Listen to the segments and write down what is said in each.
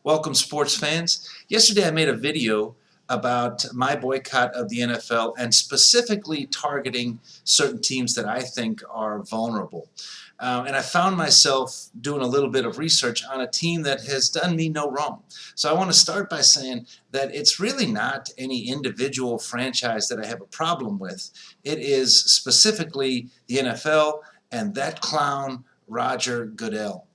Welcome, sports fans. Yesterday I made a video about my boycott of the NFL and specifically targeting certain teams that I think are vulnerable. And I found myself doing a little bit of research on a team that has done me no wrong. So I want to start by saying that it's really not any individual franchise that I have a problem with. It is specifically the NFL and that clown, Roger Goodell.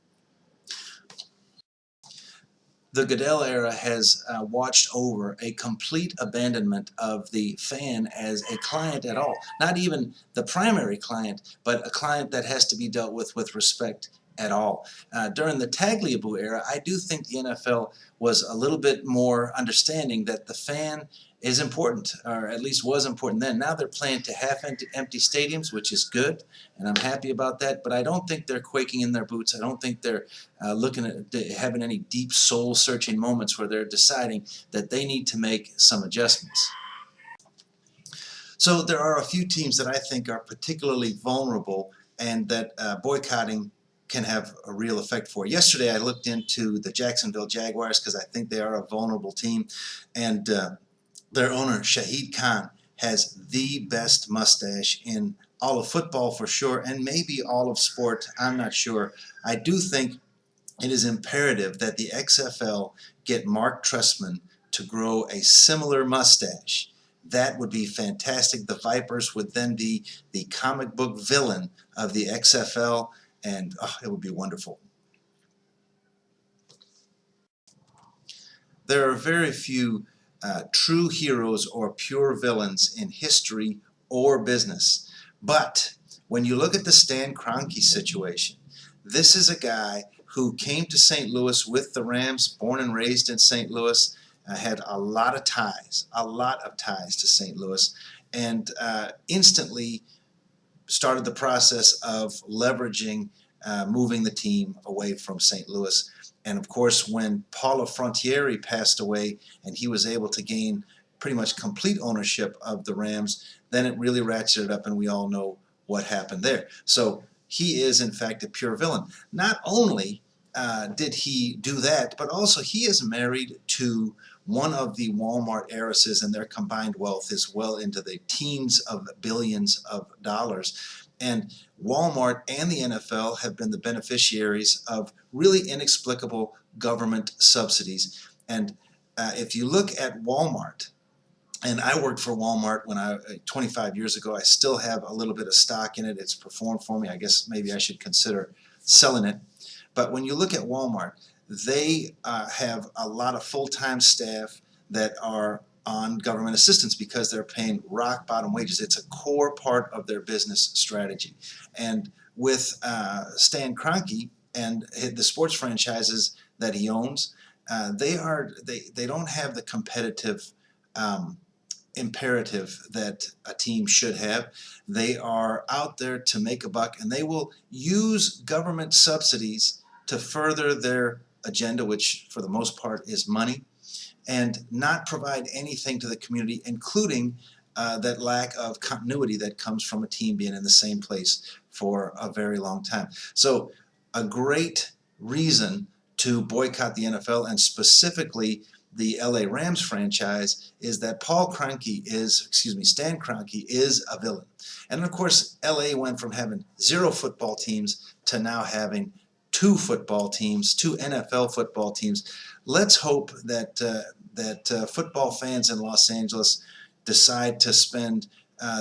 The Goodell era has watched over a complete abandonment of the fan as a client at all. Not even the primary client, but a client that has to be dealt with respect at all. During the Tagliabue era, I do think the NFL was a little bit more understanding that the fan is important, or at least was important then. Now they're playing to half-empty stadiums, which is good, and I'm happy about that, but I don't think they're quaking in their boots. I don't think they're looking at having any deep soul-searching moments where they're deciding that they need to make some adjustments. So there are a few teams that I think are particularly vulnerable and that boycotting can have a real effect for. Yesterday I looked into the Jacksonville Jaguars because I think they are a vulnerable team, and their owner, Shahid Khan, has the best mustache in all of football for sure, and maybe all of sport. I'm not sure. I do think it is imperative that the XFL get Mark Trestman to grow a similar mustache. That would be fantastic. The Vipers would then be the comic book villain of the XFL, and it would be wonderful. There are very few true heroes or pure villains in history or business. But when you look at the Stan Kroenke situation, this is a guy who came to St. Louis with the Rams, born and raised in St. Louis, had a lot of ties to St. Louis, and instantly started the process of leveraging moving the team away from St. Louis. And of course, when Paolo Frontiere passed away and he was able to gain pretty much complete ownership of the Rams, then it really ratcheted up, and we all know what happened there. So he is, in fact, a pure villain. Not only did he do that, but also he is married to one of the Walmart heiresses, and their combined wealth is well into the teens of billions of dollars. And Walmart and the NFL have been the beneficiaries of really inexplicable government subsidies. And if you look at Walmart, and I worked for Walmart 25 years ago. I still have a little bit of stock in it. It's performed for me. I guess maybe I should consider selling it. But when you look at Walmart, they have a lot of full-time staff that are on government assistance because they're paying rock bottom wages. It's a core part of their business strategy. And with Stan Kroenke and the sports franchises that he owns, they don't have the competitive imperative that a team should have. They are out there to make a buck, and they will use government subsidies to further their agenda, which for the most part is money, and not provide anything to the community, including that lack of continuity that comes from a team being in the same place for a very long time. So a great reason to boycott the NFL, and specifically the LA Rams franchise, is that Stan Kroenke is a villain. And of course, LA went from having 0 football teams to now having 2 football teams, 2 NFL football teams. Let's hope that football fans in Los Angeles decide to spend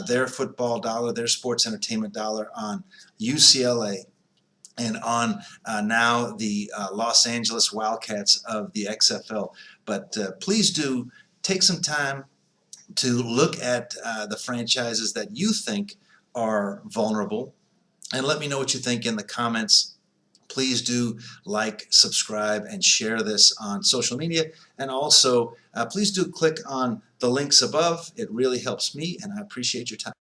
their football dollar, their sports entertainment dollar, on UCLA and on now the Los Angeles Wildcats of the XFL. But please do take some time to look at the franchises that you think are vulnerable, and let me know what you think in the comments. Please do like, subscribe, and share this on social media. And also, please do click on the links above. It really helps me, and I appreciate your time.